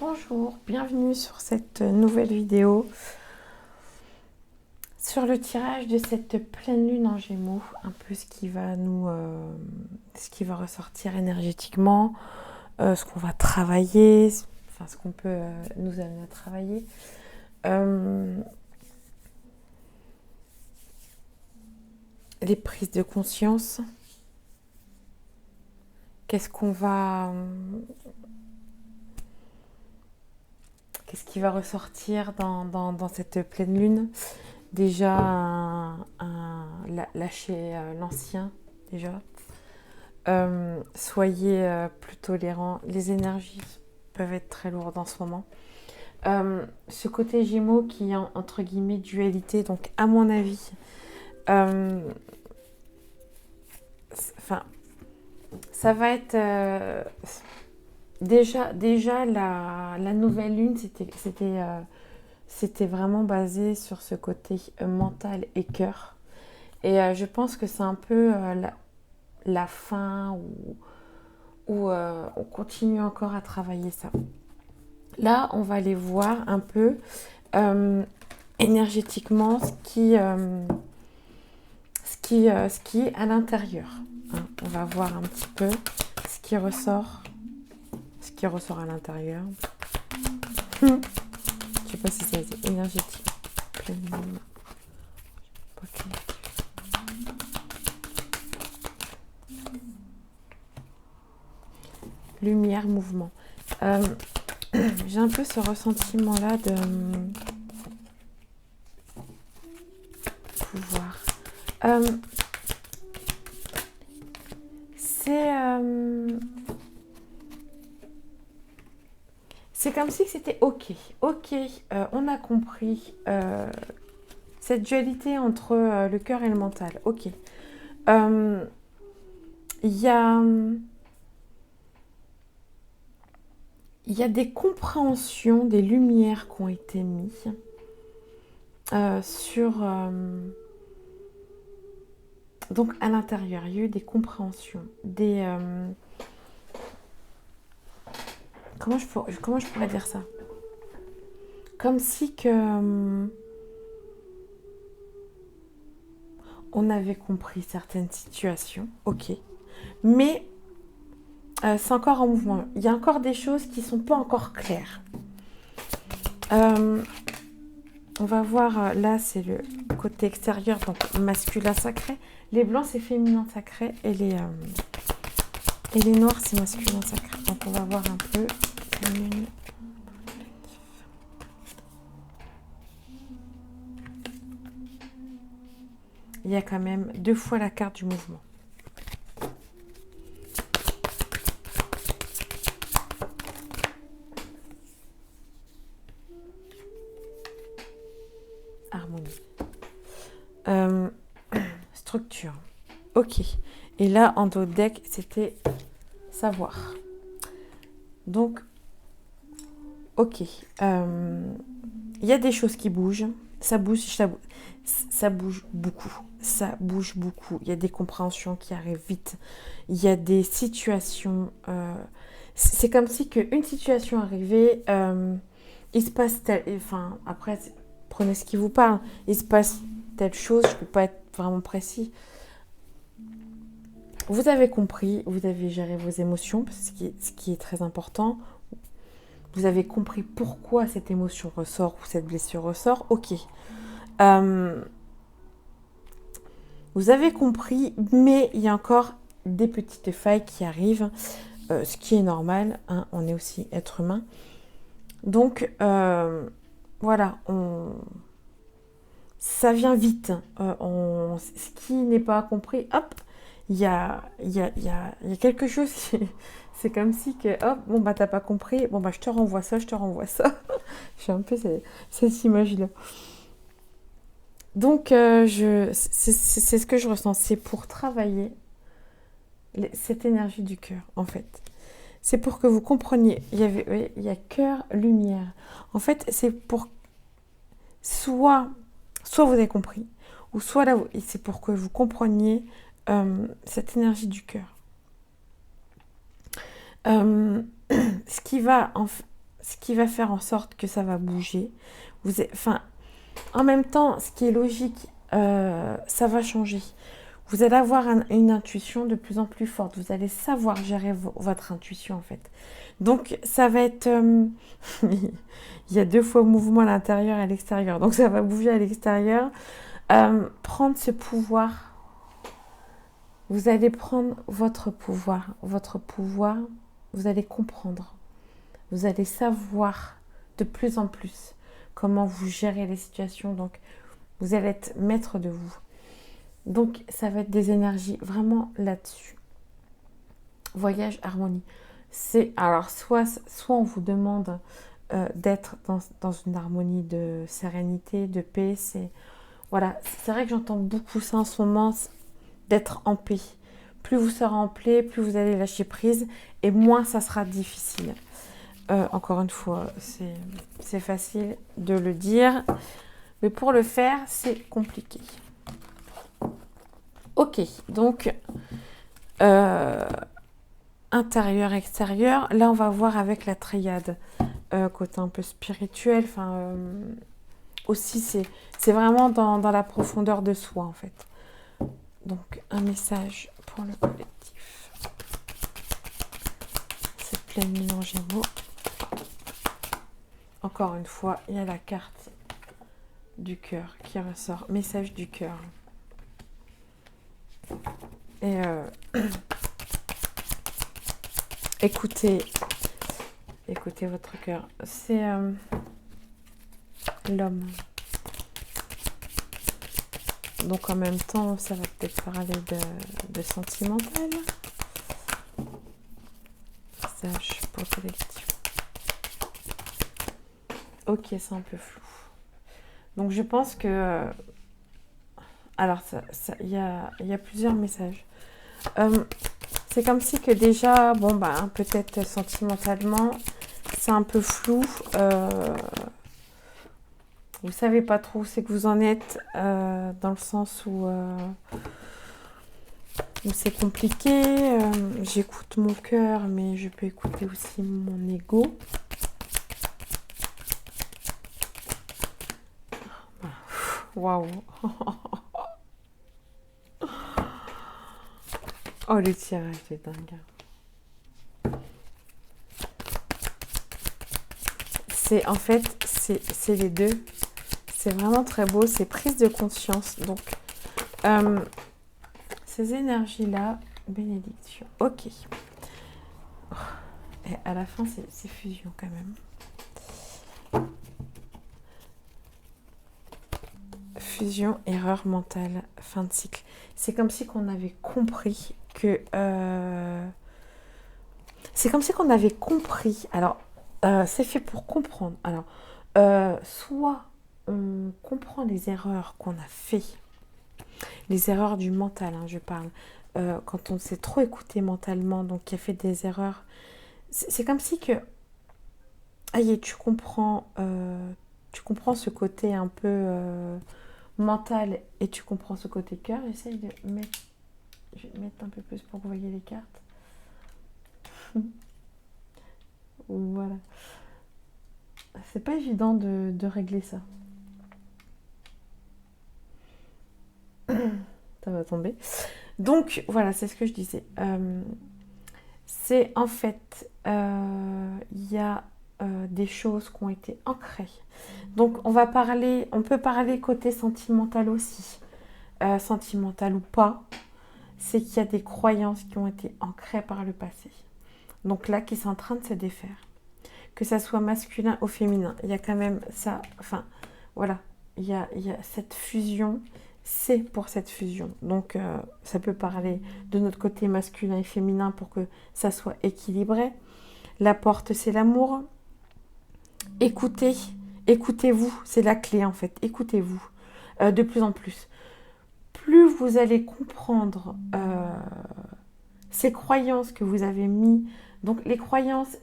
Bonjour, bienvenue sur cette nouvelle vidéo sur le tirage de cette pleine lune en Gémeaux, un peu ce qui va ressortir énergétiquement, ce qu'on va travailler, enfin ce qu'on peut nous amener à travailler. Les prises de conscience. Qu'est-ce qui va ressortir dans cette pleine lune? Déjà, lâcher l'ancien, déjà. Soyez plus tolérants. Les énergies peuvent être très lourdes en ce moment. Ce côté Gémeaux qui est entre guillemets dualité, donc à mon avis, ça va être déjà la nouvelle lune, c'était vraiment basé sur ce côté mental et cœur. Et je pense que c'est un peu la fin où on continue encore à travailler ça. Là, on va aller voir un peu énergétiquement ce qui est à l'intérieur. Hein. On va voir un petit peu ce qui ressort à l'intérieur. Je ne sais pas si c'est énergétique. Lumière, mouvement. J'ai un peu ce ressentiment-là de pouvoir. C'est comme si c'était ok. Ok, on a compris cette dualité entre le cœur et le mental. Ok. Il y a des compréhensions, des lumières qui ont été mises sur... donc à l'intérieur, il y a eu des compréhensions, comment je pourrais dire ça? Comme si que on avait compris certaines situations, ok, mais c'est encore en mouvement. Il y a encore des choses qui ne sont pas encore claires. On va voir, là c'est le côté extérieur, donc masculin sacré. Les blancs c'est féminin sacré et les noirs c'est masculin sacré. Donc on va voir un peu. Il y a quand même 2 fois la carte du mouvement. Harmonie. Structure. Ok. Et là, en dos de deck, c'était savoir. Donc, ok. Il y a des choses qui bougent. Ça bouge beaucoup. Ça bouge beaucoup. Il y a des compréhensions qui arrivent vite. Il y a des situations... c'est comme si qu'une situation arrivait, il se passe... Enfin, après, prenez ce qui vous parle. Il se passe telle chose, je ne peux pas être vraiment précis. Vous avez compris, vous avez géré vos émotions, ce qui est très important. Vous avez compris pourquoi cette émotion ressort ou cette blessure ressort. Ok. Vous avez compris, mais il y a encore des petites failles qui arrivent, ce qui est normal. Hein, on est aussi être humain. Donc, voilà, ça vient vite. Ce qui n'est pas compris, hop, il y a quelque chose qui... C'est comme si que, hop, bon bah t'as pas compris, bon bah je te renvoie ça. J'ai un peu cette image-là. Donc, c'est ce que je ressens, c'est pour travailler cette énergie du cœur, en fait. C'est pour que vous compreniez, il y a cœur, lumière. En fait, c'est pour... Soit vous avez compris, ou soit là, c'est pour que vous compreniez cette énergie du cœur. Ce ce qui va faire en sorte que ça va bouger. Enfin, en même temps, ce qui est logique, ça va changer. Vous allez avoir une intuition de plus en plus forte. Vous allez savoir gérer votre intuition, en fait. Donc, ça va être... il y a 2 fois mouvement à l'intérieur et à l'extérieur. Donc, ça va bouger à l'extérieur. Prendre ce pouvoir. Vous allez prendre votre pouvoir. Votre pouvoir, vous allez comprendre. Vous allez savoir de plus en plus comment vous gérez les situations. Donc, vous allez être maître de vous. Donc, ça va être des énergies vraiment là-dessus. Voyage, harmonie. C'est alors soit on vous demande d'être dans une harmonie de sérénité, de paix. Voilà, c'est vrai que j'entends beaucoup ça en ce moment, d'être en paix. Plus vous serez en paix, plus vous allez lâcher prise, et moins ça sera difficile. Encore une fois, c'est facile de le dire, mais pour le faire, c'est compliqué. Ok, donc intérieur, extérieur. Là, on va voir avec la triade, côté un peu spirituel. Enfin, aussi, c'est vraiment dans la profondeur de soi, en fait. Donc, un message pour le collectif. C'est pleine lune en Gémeaux. Encore une fois, il y a la carte du cœur qui ressort. Message du cœur. Et écoutez votre cœur. C'est l'homme. Donc en même temps, ça va peut-être parler de sentimental. Message pour le collectif. Ok, c'est un peu flou. Donc je pense que... alors, il y a plusieurs messages. C'est comme si que déjà, bon, bah, peut-être sentimentalement, c'est un peu flou. Vous savez pas trop où c'est que vous en êtes, dans le sens où c'est compliqué. J'écoute mon cœur, mais je peux écouter aussi mon ego. Waouh. Oh, le tirage est dingue. En fait, c'est les deux. C'est vraiment très beau. C'est prise de conscience. Donc, ces énergies-là, bénédiction. Ok. Et à la fin, c'est fusion quand même. Fusion, erreur mentale, fin de cycle. C'est comme si qu'on avait compris que... c'est comme si qu'on avait compris. Alors, c'est fait pour comprendre. Alors, soit on comprend les erreurs qu'on a fait, les erreurs du mental, hein, je parle. Quand on s'est trop écouté mentalement, donc qui a fait des erreurs. C'est comme si que... aïe, tu comprends ce côté un peu mental et tu comprends ce côté cœur. J'essaye de mettre... je vais mettre un peu plus pour que vous voyez les cartes. Voilà. C'est pas évident de régler ça. Ça va tomber. Donc, voilà, c'est ce que je disais. C'est en fait, il y a des choses qui ont été ancrées. Donc, on peut parler côté sentimental aussi. Sentimental ou pas, c'est qu'il y a des croyances qui ont été ancrées par le passé. Donc là, qui sont en train de se défaire. Que ça soit masculin ou féminin, il y a quand même ça, enfin, voilà, il y a cette fusion, c'est pour cette fusion. Donc, ça peut parler de notre côté masculin et féminin pour que ça soit équilibré. La porte, c'est l'amour. Écoutez-vous, c'est la clé en fait, écoutez-vous de plus en plus. Plus vous allez comprendre ces croyances que vous avez mis, donc les croyances,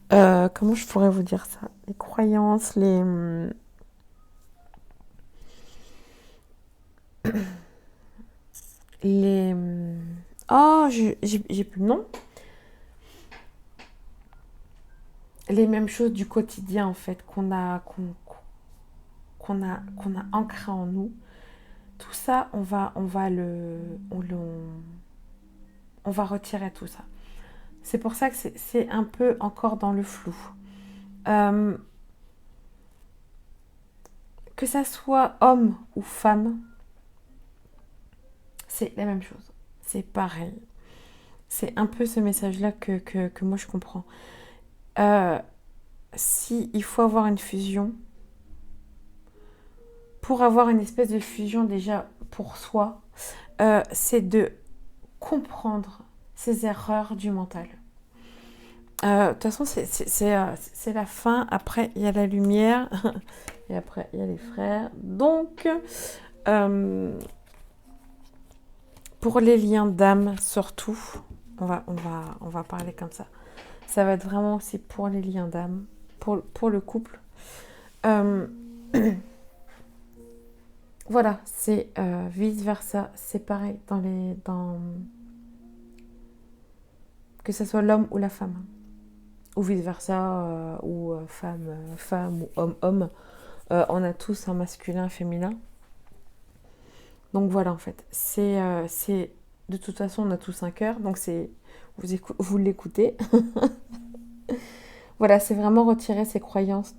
comment je pourrais vous dire ça? Les croyances, oh, j'ai plus le nom. les mêmes choses du quotidien, en fait, qu'on a ancré en nous. Tout ça, on va retirer tout ça. C'est pour ça que c'est un peu encore dans le flou. Euh, que ça soit homme ou femme, c'est la même chose. C'est pareil. C'est un peu ce message-là que moi je comprends. Si il faut avoir une fusion, pour avoir une espèce de fusion déjà pour soi, c'est de comprendre ces erreurs du mental. De toute façon, c'est la fin. Après, il y a la lumière. Et après, il y a les frères. Donc, pour les liens d'âme, surtout, on va parler comme ça. Ça va être vraiment aussi pour les liens d'âme, pour le couple. Voilà, c'est vice-versa. C'est pareil que ce soit l'homme ou la femme. Ou vice-versa, ou femme, ou homme. On a tous un masculin, un féminin. Donc voilà, en fait. De toute façon, on a tous un cœur. Donc vous l'écoutez. Voilà, c'est vraiment retirer ses croyances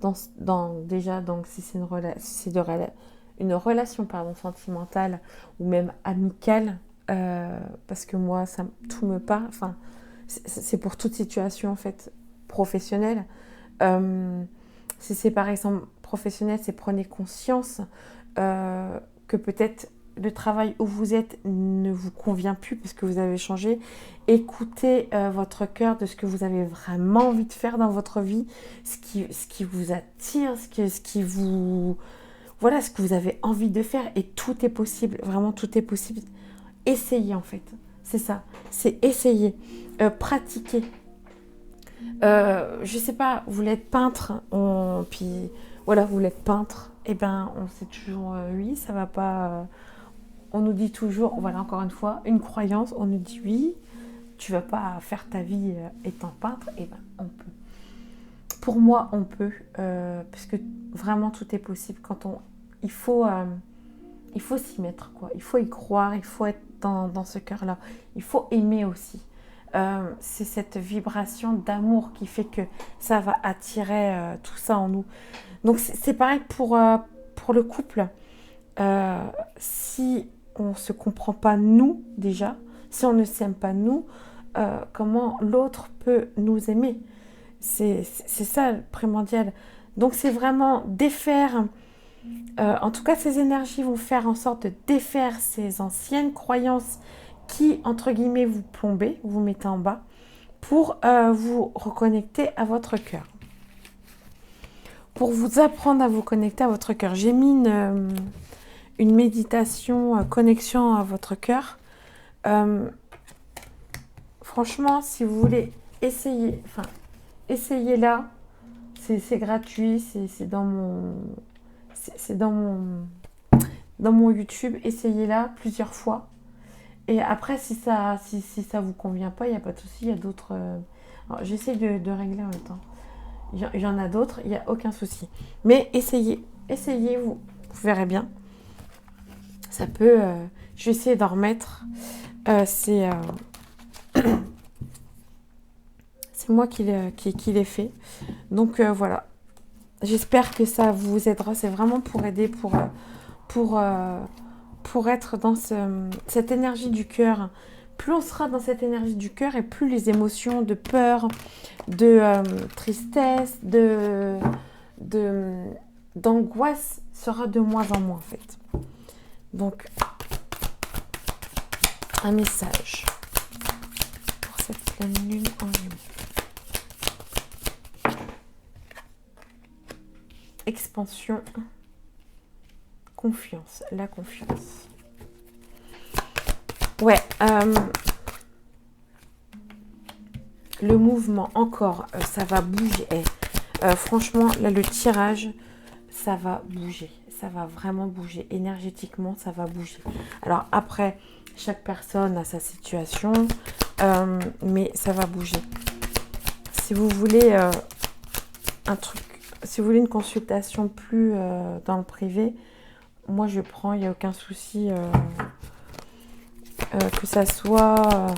déjà, donc si c'est une relation sentimentale ou même amicale, parce que moi, tout me parle. Enfin, c'est pour toute situation, en fait, professionnelle. Si c'est par exemple professionnel, c'est prenez conscience que peut-être le travail où vous êtes ne vous convient plus parce que vous avez changé. Écoutez votre cœur de ce que vous avez vraiment envie de faire dans votre vie, ce qui vous attire, voilà, ce que vous avez envie de faire, et tout est possible, vraiment tout est possible. Essayez, en fait, c'est ça, c'est essayer, pratiquer. Je sais pas, vous voulez être peintre, puis voilà, vous voulez être peintre, et ben on sait toujours oui, ça va pas. On nous dit toujours, voilà, encore une fois, une croyance, on nous dit oui, tu vas pas faire ta vie étant peintre, et ben on peut. Pour moi, on peut, parce que vraiment tout est possible il faut s'y mettre, quoi. Il faut y croire, il faut être dans ce cœur-là. Il faut aimer aussi. C'est cette vibration d'amour qui fait que ça va attirer tout ça en nous. Donc c'est pareil pour le couple. Si on ne se comprend pas nous déjà, si on ne s'aime pas nous, comment l'autre peut nous aimer? C'est ça le primordial. Donc c'est vraiment défaire, en tout cas ces énergies vont faire en sorte de défaire ces anciennes croyances qui, entre guillemets, vous plombez, vous mettez en bas, pour vous reconnecter à votre cœur. Pour vous apprendre à vous connecter à votre cœur. J'ai mis une méditation, connexion à votre cœur. Franchement, si vous voulez essayer, essayez-la. C'est gratuit, c'est dans mon YouTube. Essayez-la plusieurs fois. Et après, si ça vous convient pas, il n'y a pas de souci, il y a d'autres. J'essaie de régler en même temps. Il y en a d'autres, il n'y a aucun souci. Mais essayez, vous verrez bien. Ça peut. Je vais essayer d'en remettre. C'est moi qui l'ai fait. Donc voilà. J'espère que ça vous aidera. C'est vraiment pour aider, pour être dans cette énergie du cœur. Plus on sera dans cette énergie du cœur, et plus les émotions de peur, de tristesse, d'angoisse sera de moins en moins, en fait. Donc, un message pour cette pleine lune en Gémeaux. Expansion, confiance, la confiance. Ouais, le mouvement, encore, ça va bouger. Franchement, là, le tirage, ça va bouger. Ça va vraiment bouger. Énergétiquement, ça va bouger. Alors après, chaque personne a sa situation, mais ça va bouger. Si vous voulez un truc, si vous voulez une consultation plus dans le privé, moi je prends, il n'y a aucun souci, que ça soit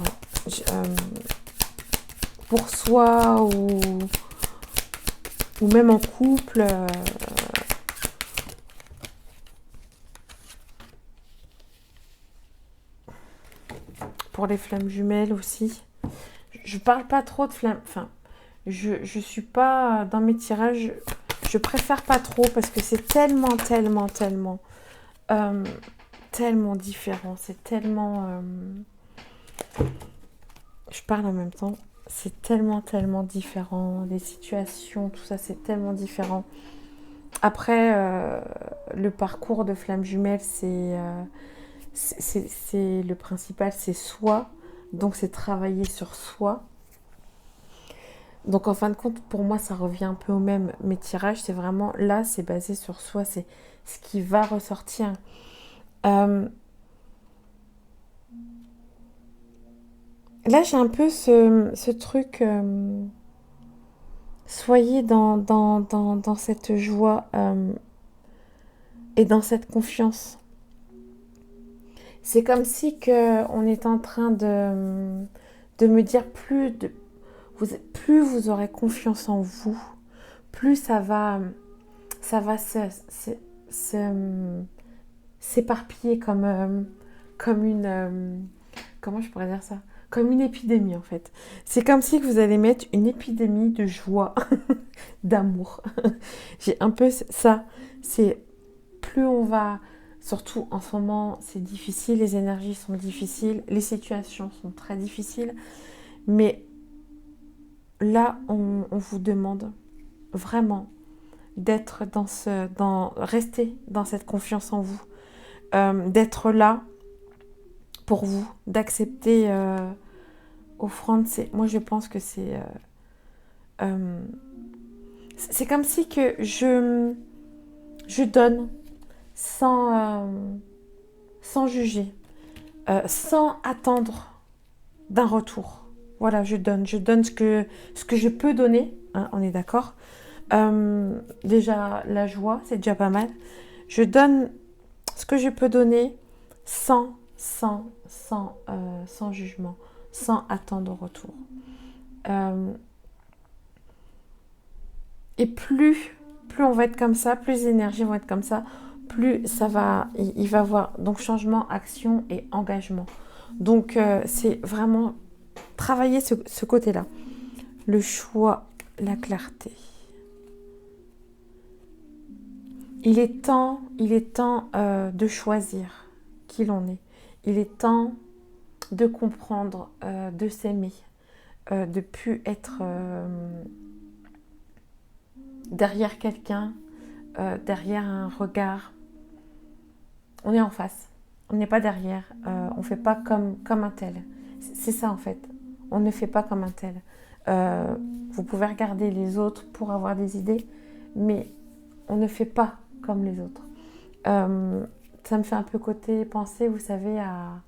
pour soi ou même en couple. Pour les flammes jumelles aussi. Je parle pas trop de flammes. Enfin, je suis pas dans mes tirages. Je préfère pas trop parce que c'est tellement, tellement, tellement, tellement différent. C'est tellement. Je parle en même temps. C'est tellement, tellement différent. Les situations, tout ça, c'est tellement différent. Après, le parcours de flammes jumelles, c'est le principal, c'est soi. Donc, c'est travailler sur soi. Donc, en fin de compte, pour moi, ça revient un peu au même. Mes tirages, c'est vraiment là, c'est basé sur soi. C'est ce qui va ressortir. Là, j'ai un peu ce truc. Soyez dans cette joie et dans cette confiance. C'est comme si on est en train de me dire plus vous aurez confiance en vous, plus ça va s'éparpiller comme une comment je pourrais dire ça, comme une épidémie en fait. C'est comme si vous allez mettre une épidémie de joie, d'amour. J'ai un peu ça. C'est plus on va, surtout en ce moment, c'est difficile, les énergies sont difficiles, les situations sont très difficiles, mais là, on vous demande vraiment d'être rester dans cette confiance en vous, d'être là pour vous, d'accepter offrande. Moi, je pense que c'est comme si que je donne sans juger, sans attendre d'un retour. Voilà, je donne ce que je peux donner, hein, on est d'accord. Déjà, la joie, c'est déjà pas mal. Je donne ce que je peux donner sans jugement, sans attendre au retour. Et plus on va être comme ça, plus les énergies vont être comme ça, plus ça va, il va y avoir donc changement, action et engagement. Donc c'est vraiment travailler ce côté-là. Le choix, la clarté. Il est temps de choisir qui l'on est. Il est temps de comprendre, de s'aimer, de plus être derrière quelqu'un, derrière un regard. On est en face, on n'est pas derrière, on ne fait pas comme un tel. C'est ça en fait, on ne fait pas comme un tel. Vous pouvez regarder les autres pour avoir des idées, mais on ne fait pas comme les autres. Ça me fait un peu côté penser, vous savez, à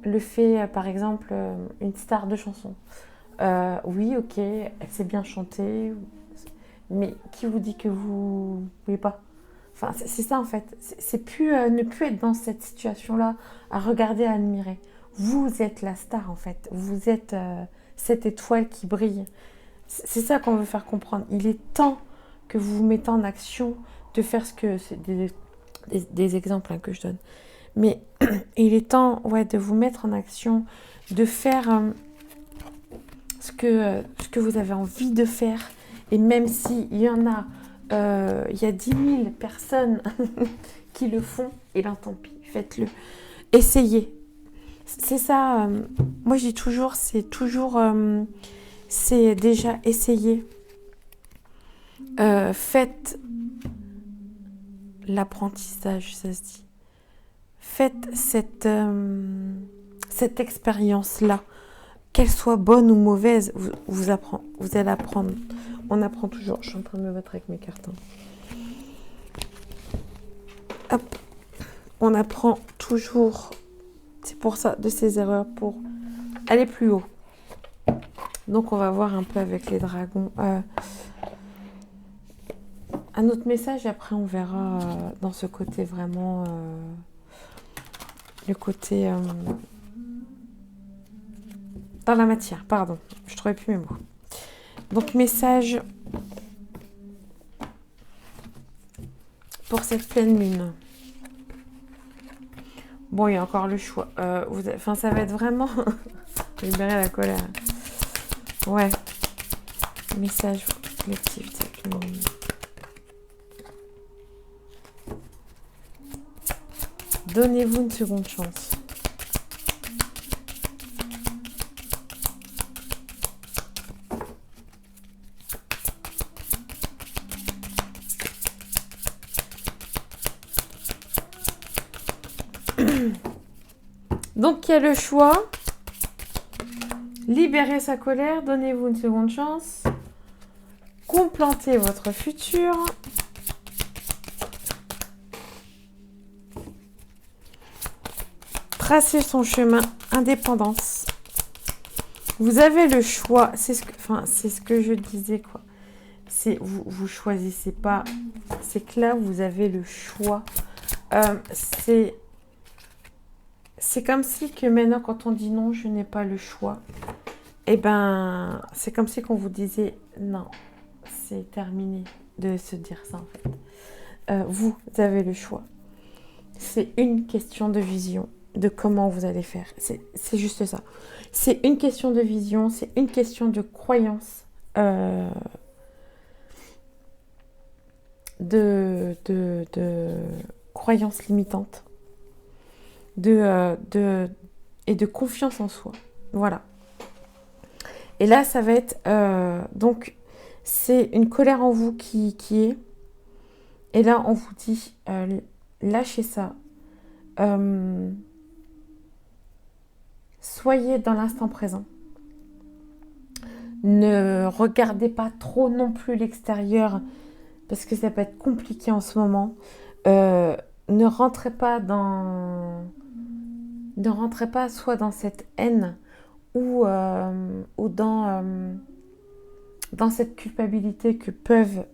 le fait, par exemple, une star de chanson. Oui, ok, elle sait bien chanter, mais qui vous dit que vous ne pouvez pas? Enfin, c'est ça en fait. C'est plus ne plus être dans cette situation-là, à regarder, à admirer. Vous êtes la star en fait. Vous êtes cette étoile qui brille. C'est ça qu'on veut faire comprendre. Il est temps que vous vous mettez en action, de faire ce que... C'est des exemples hein, que je donne. Mais il est temps de vous mettre en action, de faire ce que vous avez envie de faire. Et même s'il y en a, il y a 10 000 personnes qui le font, et bien tant pis, faites-le. Essayez. C'est ça, moi je dis toujours, c'est déjà essayer. Faites l'apprentissage, ça se dit. Faites cette expérience-là, qu'elle soit bonne ou mauvaise, vous allez apprendre. On apprend toujours. Je suis en train de me battre avec mes cartons. Hop. On apprend toujours. C'est pour ça, de ces erreurs, pour aller plus haut. Donc, on va voir un peu avec les dragons. Un autre message, après, on verra dans ce côté vraiment... le côté... dans la matière, pardon. Je ne trouvais plus mes mots. Donc, message pour cette pleine lune. Bon, il y a encore le choix. Enfin, ça va être vraiment... libérer la colère. Ouais. Message collectif de cette pleine lune. Donnez-vous une seconde chance. Donc, il y a le choix. Libérez sa colère, donnez-vous une seconde chance. Complantez votre futur. Tracez son chemin, indépendance. Vous avez le choix. C'est ce que je disais, quoi. Vous choisissez pas. C'est que là, vous avez le choix. C'est comme si que maintenant, quand on dit non, je n'ai pas le choix. Eh ben, c'est comme si qu'on vous disait non, c'est terminé de se dire ça en fait. Vous avez le choix. C'est une question de vision, de comment vous allez faire. C'est juste ça. C'est une question de vision, c'est une question de croyance, de croyance limitante, et de confiance en soi. Voilà. Et là, ça va être... donc, c'est une colère en vous qui est... Et là, on vous dit, lâchez ça. Soyez dans l'instant présent. Ne regardez pas trop non plus l'extérieur, parce que ça peut être compliqué en ce moment. Ne rentrez pas soit dans cette haine, ou dans cette culpabilité que peuvent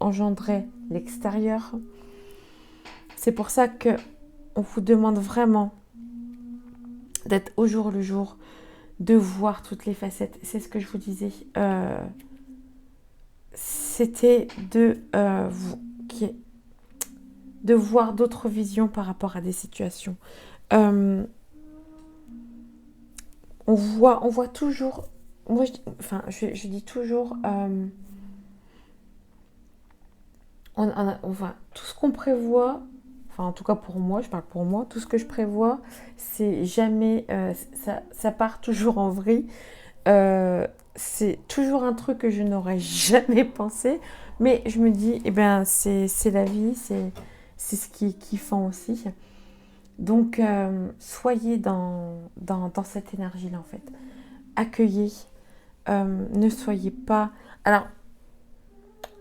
engendrer l'extérieur. C'est pour ça qu'on vous demande vraiment d'être au jour le jour, de voir toutes les facettes. C'est ce que je vous disais. C'était de voir d'autres visions par rapport à des situations. On voit toujours... Moi, je dis toujours... tout ce qu'on prévoit... Enfin, en tout cas pour moi, je parle pour moi, tout ce que je prévois, c'est jamais... ça part toujours en vrille. C'est toujours un truc que je n'aurais jamais pensé. Mais je me dis, eh ben, c'est la vie, c'est ce qui est kiffant aussi. Donc, soyez dans cette énergie-là, en fait. Accueillez. Ne soyez pas... Alors,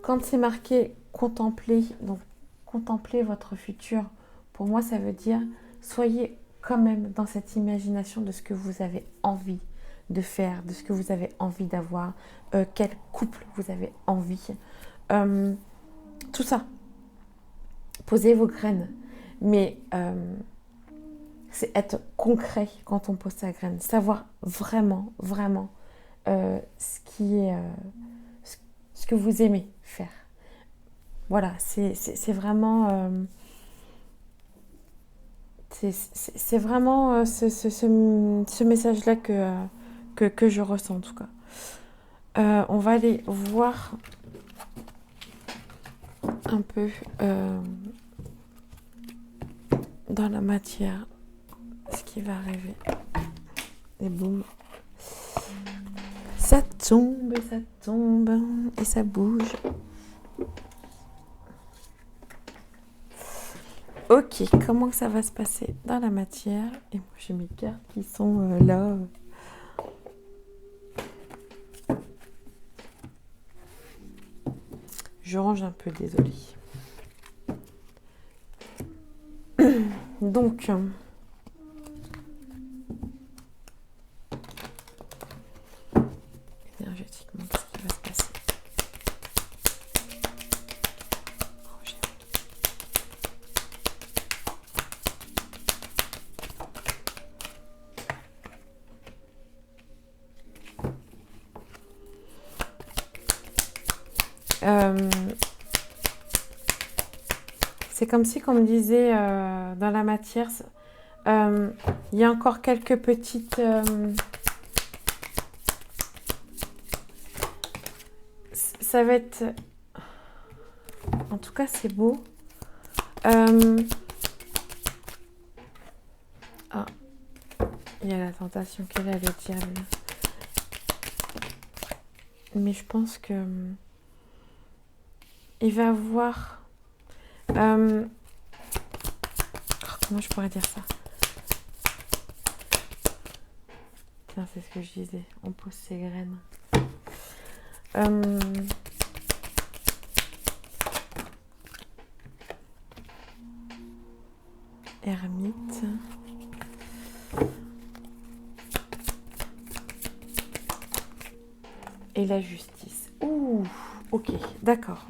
quand c'est marqué contempler, donc contempler votre futur, pour moi, ça veut dire soyez quand même dans cette imagination de ce que vous avez envie de faire, de ce que vous avez envie d'avoir, quel couple vous avez envie. Tout ça. Posez vos graines. Mais c'est être concret quand on pose sa graine. Savoir vraiment, vraiment ce qui est... ce que vous aimez faire. Voilà, c'est vraiment... c'est vraiment ce message-là que je ressens en tout cas. On va aller voir un peu dans la matière ce qui va arriver. Et boum. Ça tombe et ça bouge. Ok, comment ça va se passer dans la matière? Et moi j'ai mes cartes qui sont là. Je range un peu, désolée. Donc, Euh, c'est comme si, comme on me disait dans la matière, il y a encore quelques petites... ça va être... En tout cas, c'est beau. Ah, il y a la tentation qu'elle a le diable. Mais je pense que il va avoir... comment je pourrais dire ça? Tiens, c'est ce que je disais. On pose ses graines. Ermite. Et la justice. Ouh, ok, d'accord.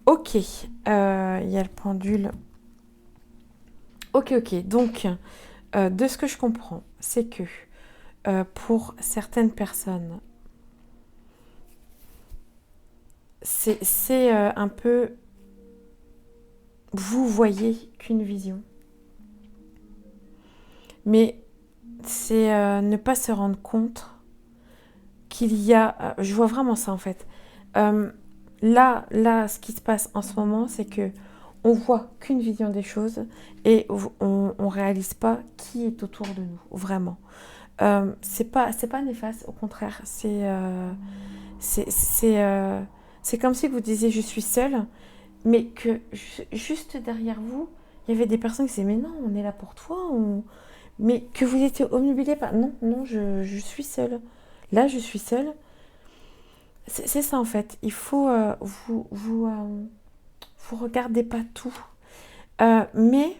Ok, il y a le pendule. Ok, donc, de ce que je comprends, c'est que pour certaines personnes, c'est un peu... Vous voyez qu'une vision. Mais c'est ne pas se rendre compte qu'il y a... je vois vraiment ça en fait. Là, ce qui se passe en ce moment, c'est que on voit qu'une vision des choses et on réalise pas qui est autour de nous, vraiment. C'est pas néfaste, au contraire. C'est comme si vous disiez je suis seule, mais que juste derrière vous, il y avait des personnes qui disaient mais non, on est là pour toi, mais que vous étiez obnubilé par non, je suis seule. Là, je suis seule. C'est ça en fait. Il faut vous regardez pas tout. Mais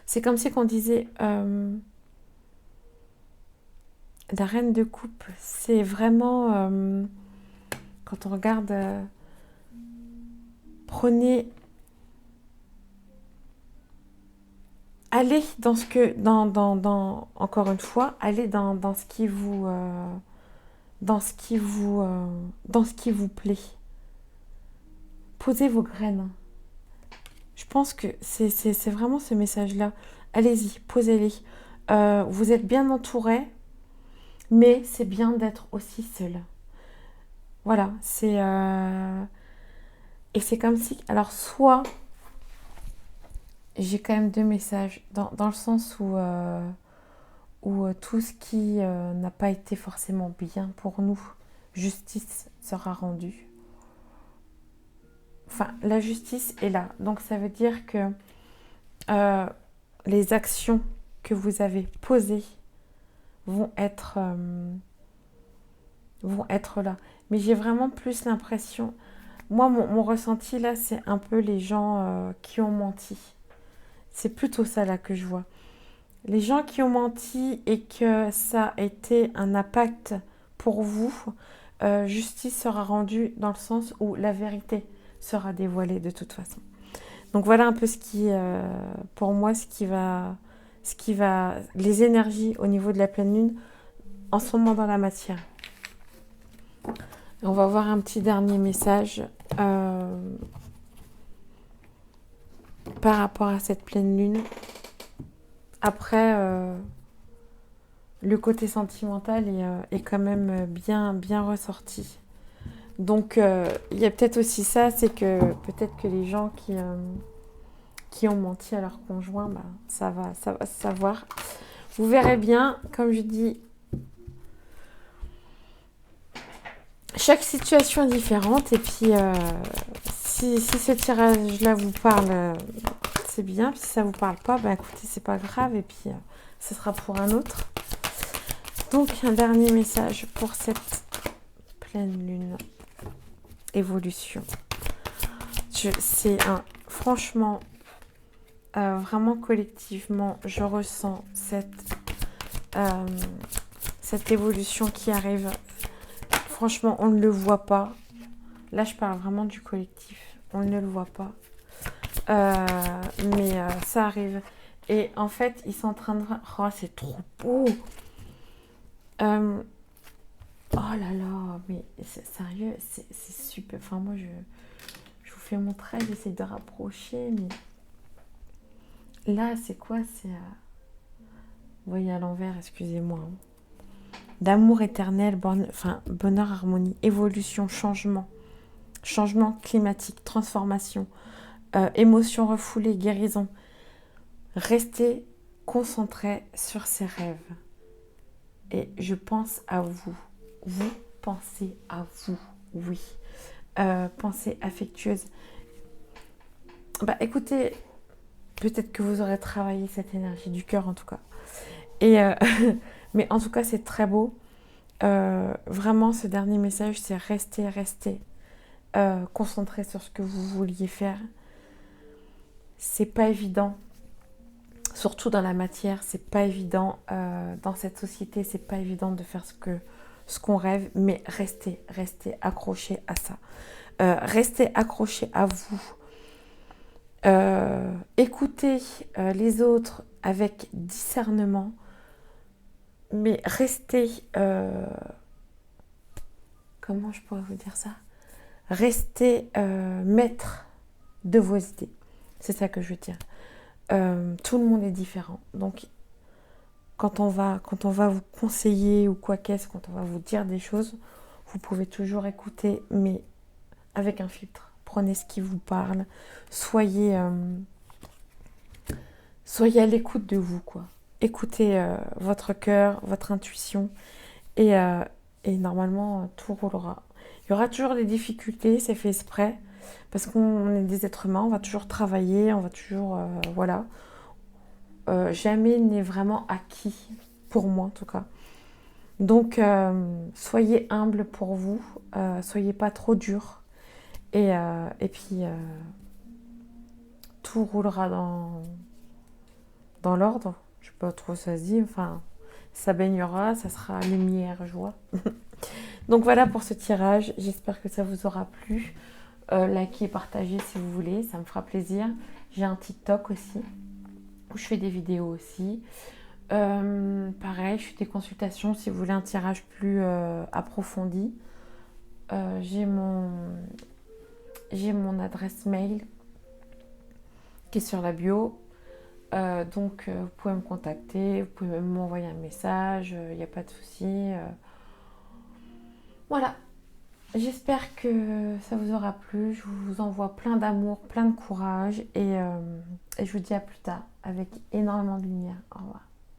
c'est comme si qu'on disait la reine de coupe. C'est vraiment quand on regarde, prenez, allez dans ce que, encore une fois, allez dans ce qui vous, dans ce qui vous, dans ce qui vous plaît. Posez vos graines. Je pense que c'est vraiment ce message-là. Allez-y, posez-les. Vous êtes bien entouré, mais c'est bien d'être aussi seul. Voilà, c'est... Et c'est comme si... Alors, soit... J'ai quand même deux messages, dans le sens où tout ce qui n'a pas été forcément bien pour nous, justice sera rendue. Enfin, la justice est là. Donc, ça veut dire que les actions que vous avez posées vont être là. Mais j'ai vraiment plus l'impression... Moi, mon ressenti, là, c'est un peu les gens qui ont menti. C'est plutôt ça, là, que je vois. Les gens qui ont menti et que ça a été un impact pour vous, justice sera rendue dans le sens où la vérité sera dévoilée de toute façon. Donc voilà un peu ce qui, pour moi, ce qui va, les énergies au niveau de la pleine lune en ce moment dans la matière. On va voir un petit dernier message par rapport à cette pleine lune. Après, le côté sentimental est quand même bien ressorti. Donc, il y a peut-être aussi ça, c'est que peut-être que les gens qui ont menti à leur conjoint, bah, ça va se savoir. Vous verrez bien, comme je dis, chaque situation est différente. Et puis, si ce tirage-là vous parle, c'est bien. Puis si ça ne vous parle pas, bah, écoutez, c'est pas grave. Et puis, ce sera pour un autre. Donc, un dernier message pour cette pleine lune. Évolution. Franchement, vraiment collectivement, je ressens cette évolution qui arrive. Franchement, on ne le voit pas. Là, je parle vraiment du collectif. On ne le voit pas. Mais ça arrive. Et en fait, ils sont en train de... Oh, c'est trop beau. Oh là là, mais sérieux, c'est super. Enfin, moi, je vous fais mon trait, j'essaie de rapprocher, mais là, c'est quoi? Vous voyez à l'envers, excusez-moi, hein. D'amour éternel, enfin, bonheur, harmonie, évolution, changement. Changement climatique, transformation, émotions refoulées, guérison. Restez concentré sur ses rêves. Et je pense à vous. Vous pensez à vous, oui. Pensée affectueuse. Bah écoutez, peut-être que vous aurez travaillé cette énergie du cœur en tout cas. Et mais en tout cas, c'est très beau. Vraiment, ce dernier message, c'est rester concentré sur ce que vous vouliez faire. C'est pas évident, surtout dans la matière, c'est pas évident. Dans cette société, c'est pas évident de faire ce qu'on rêve, mais restez accrochés à ça. Restez accrochés à vous. Écoutez les autres avec discernement, mais restez, comment je pourrais vous dire ça? Restez maître de vos idées. C'est ça que je veux dire. Tout le monde est différent. Donc, quand on va vous conseiller ou quoi qu'est-ce, quand on va vous dire des choses, vous pouvez toujours écouter, mais avec un filtre. Prenez ce qui vous parle. Soyez à l'écoute de vous, quoi. Écoutez votre cœur, votre intuition, et normalement, tout roulera. Il y aura toujours des difficultés, c'est fait exprès, parce qu'on est des êtres humains, on va toujours travailler, on va toujours... voilà. Jamais n'est vraiment acquis, pour moi en tout cas. Donc, soyez humble pour vous, soyez pas trop dur, et puis tout roulera dans l'ordre. Je sais pas trop ça se dit, enfin, ça baignera, ça sera lumière, joie. Donc voilà pour ce tirage, j'espère que ça vous aura plu. Likez, partagez si vous voulez, ça me fera plaisir. J'ai un TikTok aussi, où je fais des vidéos aussi. Pareil, je fais des consultations si vous voulez un tirage plus approfondi. J'ai mon adresse mail qui est sur la bio. Donc vous pouvez me contacter, vous pouvez même m'envoyer un message, il n'y a pas de souci. Voilà, j'espère que ça vous aura plu. Je vous envoie plein d'amour, plein de courage, et je vous dis à plus tard avec énormément de lumière. Au revoir.